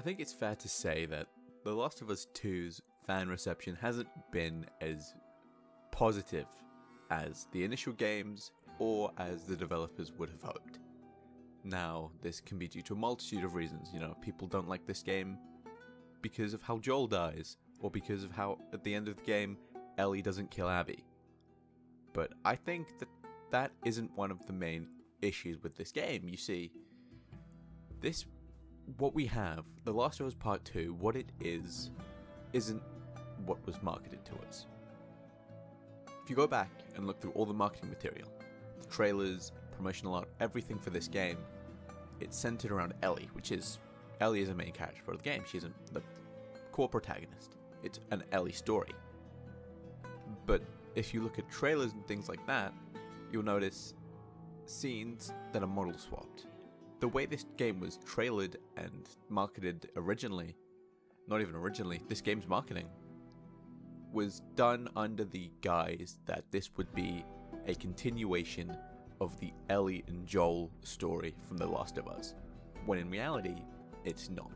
I think it's fair to say that The Last of Us 2's fan reception hasn't been as positive as the initial games or as the developers would have hoped. Now, this can be due to a multitude of reasons. People don't like this game because of how Joel dies, or because of how, at the end of the game, Ellie doesn't kill Abby. But I think that isn't one of the main issues with this game. You see, what we have, The Last of Us Part 2, what it is, isn't what was marketed to us. If you go back and look through all the marketing material, the trailers, promotional art, everything for this game, it's centered around Ellie, Ellie is the main character for the game. She's the core protagonist. It's an Ellie story. But if you look at trailers and things like that, you'll notice scenes that are model swapped. The way this game was trailered and marketed originally, not even originally, this game's marketing was done under the guise that this would be a continuation of the Ellie and Joel story from The Last of Us, when in reality, it's not.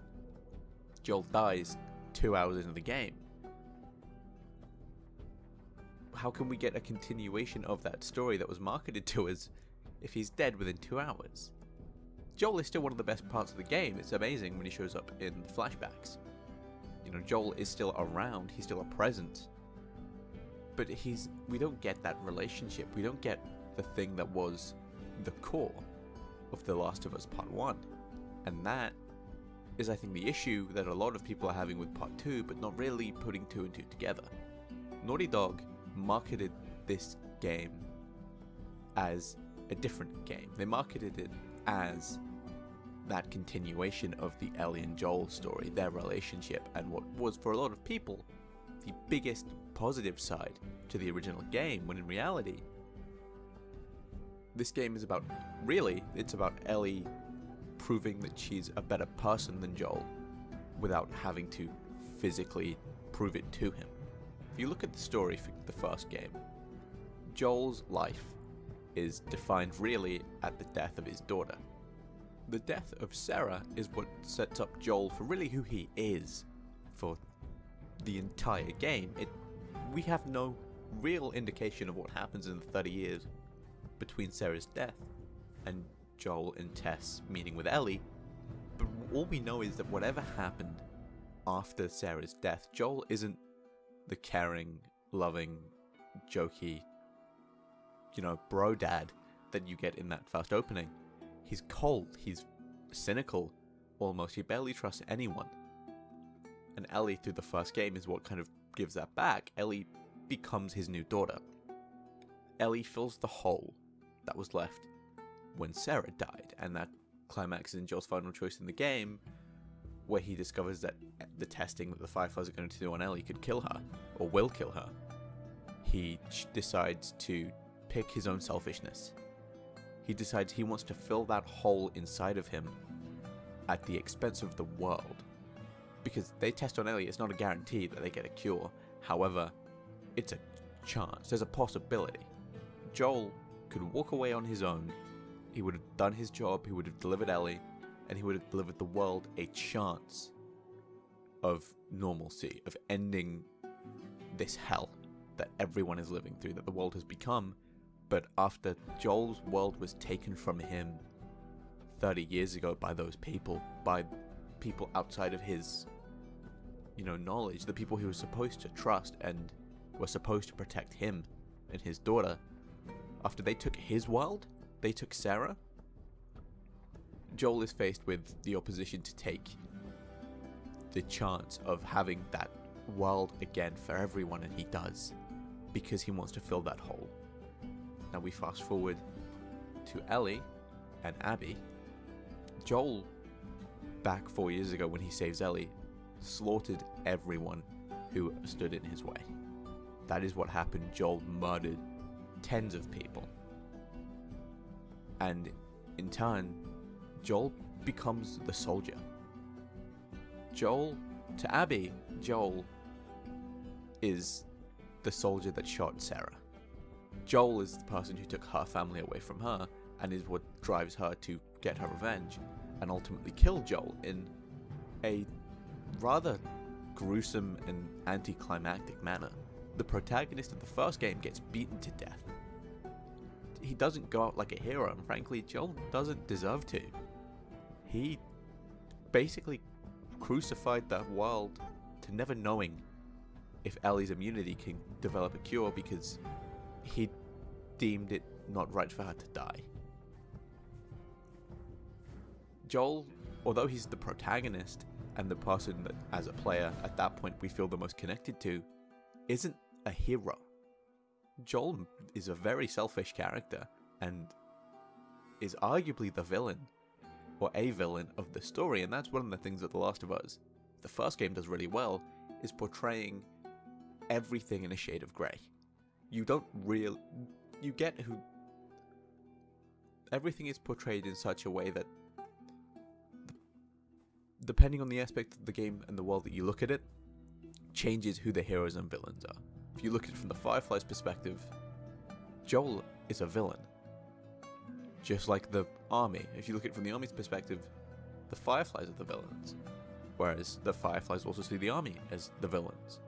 Joel dies 2 hours into the game. How can we get a continuation of that story that was marketed to us if he's dead within 2 hours? Joel is still one of the best parts of the game. It's amazing when he shows up in the flashbacks. Joel is still around, he's still a presence. But we don't get that relationship. We don't get the thing that was the core of The Last of Us Part 1. And that is, I think, the issue that a lot of people are having with Part 2, but not really putting 2 and 2 together. Naughty Dog marketed this game as a different game. They marketed it as that continuation of the Ellie and Joel story, their relationship, and what was, for a lot of people, the biggest positive side to the original game, when in reality, this game is it's about Ellie proving that she's a better person than Joel without having to physically prove it to him. If you look at the story for the first game, Joel's life is defined really at the death of his daughter. The death of Sarah is what sets up Joel for really who he is for the entire game. We have no real indication of what happens in the 30 years between Sarah's death and Joel and Tess meeting with Ellie, but all we know is that whatever happened after Sarah's death, Joel isn't the caring, loving, jokey, bro dad that you get in that first opening. He's cold, he's cynical, almost. He barely trusts anyone. And Ellie, through the first game, is what kind of gives that back. Ellie becomes his new daughter. Ellie fills the hole that was left when Sarah died, and that climaxes in Joel's final choice in the game, where he discovers that the testing that the Fireflies are going to do on Ellie could kill her, or will kill her. He decides to pick his own selfishness. He decides he wants to fill that hole inside of him at the expense of the world. Because they test on Ellie, it's not a guarantee that they get a cure. However, it's a chance, there's a possibility. Joel could walk away on his own, he would have done his job, he would have delivered Ellie, and he would have delivered the world a chance of normalcy, of ending this hell that everyone is living through, that the world has become. But after Joel's world was taken from him 30 years ago by those people, by people outside of his, knowledge, the people he was supposed to trust and were supposed to protect him and his daughter, after they took his world, they took Sarah, Joel is faced with the opposition to take the chance of having that world again for everyone, and he does, because he wants to fill that hole. Now we fast forward to Ellie and Abby. Joel, back 4 years ago when he saves Ellie, slaughtered everyone who stood in his way. That is what happened. Joel murdered tens of people. And in turn, Joel becomes the soldier. To Abby, Joel is the soldier that shot Sarah. Joel is the person who took her family away from her and is what drives her to get her revenge and ultimately kill Joel in a rather gruesome and anticlimactic manner. The protagonist of the first game gets beaten to death. He doesn't go out like a hero, and frankly, Joel doesn't deserve to. He basically crucified the world to never knowing if Ellie's immunity can develop a cure because he deemed it not right for her to die. Joel, although he's the protagonist and the person that, as a player, at that point we feel the most connected to, isn't a hero. Joel is a very selfish character and is arguably the villain, or a villain, of the story, and that's one of the things that The Last of Us, the first game, does really well, is portraying everything in a shade of grey. You get who... Everything is portrayed in such a way that, depending on the aspect of the game and the world that you look at it, changes who the heroes and villains are. If you look at it from the Firefly's perspective, Joel is a villain. Just like the army. If you look at it from the army's perspective, the Fireflies are the villains. Whereas the Fireflies also see the army as the villains.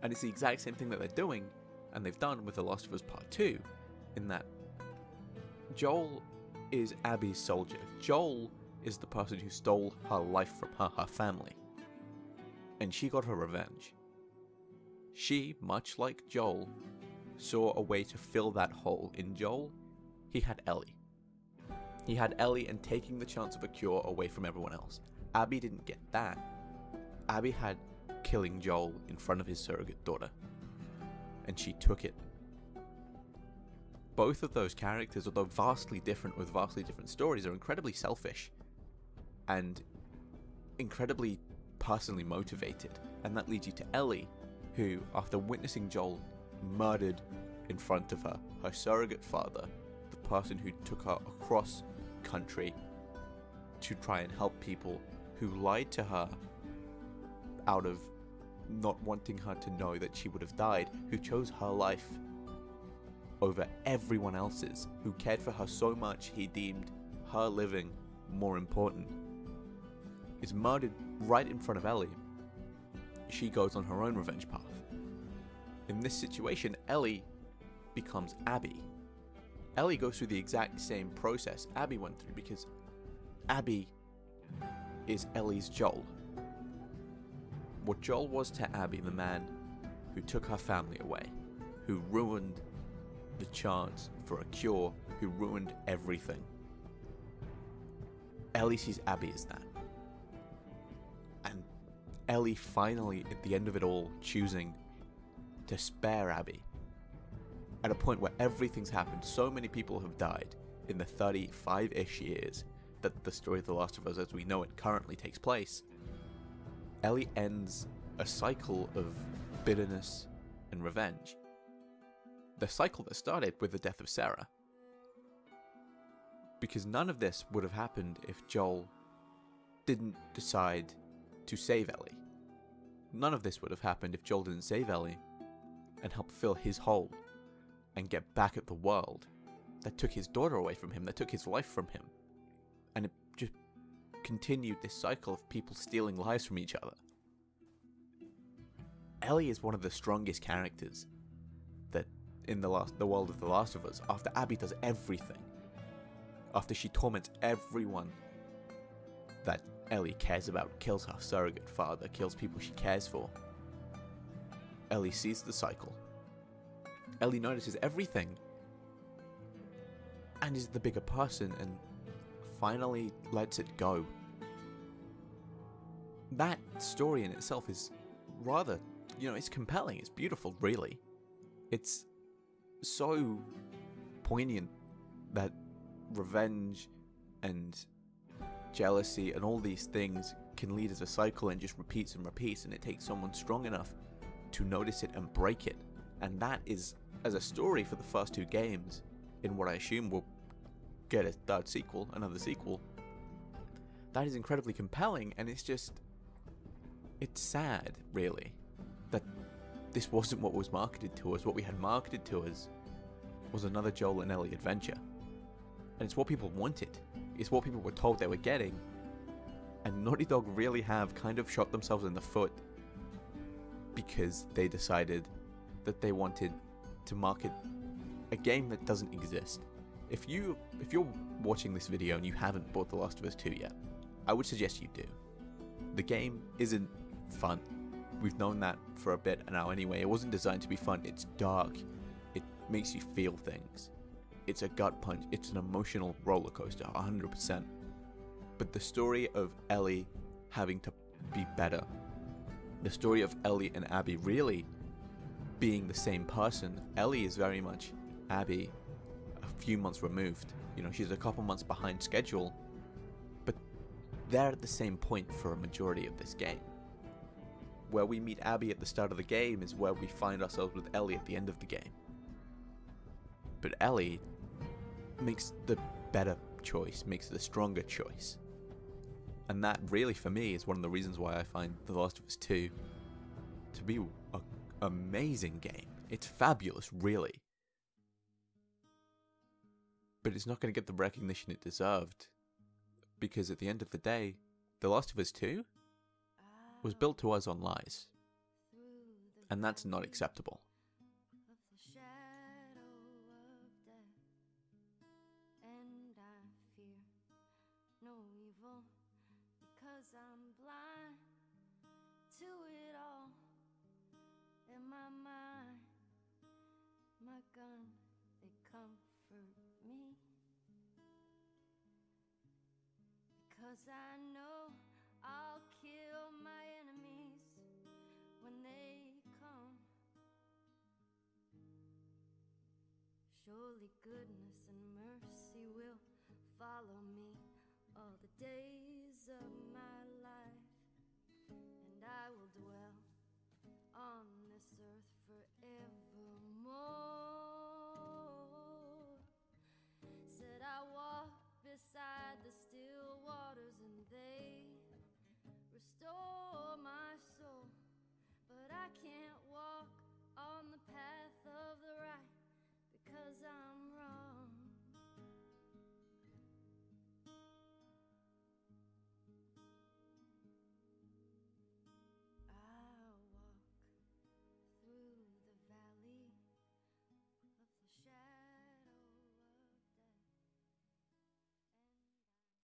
And it's the exact same thing that they're doing, and they've done with The Last of Us Part 2, in that Joel is Abby's soldier. Joel is the person who stole her life from her family. And she got her revenge. She, much like Joel, saw a way to fill that hole. In Joel, he had Ellie. He had Ellie and taking the chance of a cure away from everyone else. Abby didn't get that. Abby had killing Joel in front of his surrogate daughter. And she took it. Both of those characters, although vastly different with vastly different stories, are incredibly selfish and incredibly personally motivated. And that leads you to Ellie, who, after witnessing Joel murdered in front of her, her surrogate father, the person who took her across country to try and help people, who lied to her out of not wanting her to know that she would have died, who chose her life over everyone else's, who cared for her so much he deemed her living more important, is murdered right in front of Ellie. She goes on her own revenge path. In this situation, Ellie becomes Abby. Ellie goes through the exact same process Abby went through, because Abby is Ellie's Joel. What Joel was to Abby, the man who took her family away, who ruined the chance for a cure, who ruined everything. Ellie sees Abby as that. And Ellie finally, at the end of it all, choosing to spare Abby. At a point where everything's happened, so many people have died in the 35-ish years that the story of The Last of Us as we know it currently takes place. Ellie ends a cycle of bitterness and revenge. The cycle that started with the death of Sarah. Because none of this would have happened if Joel didn't decide to save Ellie. None of this would have happened if Joel didn't save Ellie and help fill his hole and get back at the world that took his daughter away from him, that took his life from him. And it just continued this cycle of people stealing lives from each other. Ellie is one of the strongest characters that in the world of The Last of Us, after Abby does everything. After she torments everyone that Ellie cares about, kills her surrogate father, kills people she cares for. Ellie sees the cycle. Ellie notices everything and is the bigger person and finally lets it go. That story in itself is rather, it's compelling, it's beautiful, really. It's so poignant that revenge and jealousy and all these things can lead as a cycle and just repeats and repeats, and it takes someone strong enough to notice it and break it. And that is, as a story for the first two games, in what I assume will get a third sequel, another sequel, that is incredibly compelling. And it's sad, really, that this wasn't what was marketed to us. What we had marketed to us was another Joel and Ellie adventure. And it's what people wanted. It's what people were told they were getting. And Naughty Dog really have kind of shot themselves in the foot because they decided that they wanted to market a game that doesn't exist. If you're watching this video and you haven't bought The Last of Us 2 yet, I would suggest you do. The game isn't fun. We've known that for a bit now anyway. It wasn't designed to be fun. It's dark. It makes you feel things. It's a gut punch. It's an emotional roller coaster, 100%. But the story of Ellie having to be better, the story of Ellie and Abby really being the same person. Ellie is very much Abby a few months removed. You know, she's a couple months behind schedule, but they're at the same point for a majority of this game. Where we meet Abby at the start of the game is where we find ourselves with Ellie at the end of the game. But Ellie makes the better choice, makes the stronger choice. And that really, for me, is one of the reasons why I find The Last of Us 2 to be an amazing game. It's fabulous, really. But it's not going to get the recognition it deserved. Because at the end of the day, The Last of Us 2 was built to us on lies. And that's not acceptable. I'm blind to it all. In my mind, my gun, they comfort me. Because I know I'll kill my enemies when they come. Surely goodness and mercy will follow me all the days of my life, and I will dwell on this earth forevermore. Said I walk beside the still waters and they restore my soul, but I can't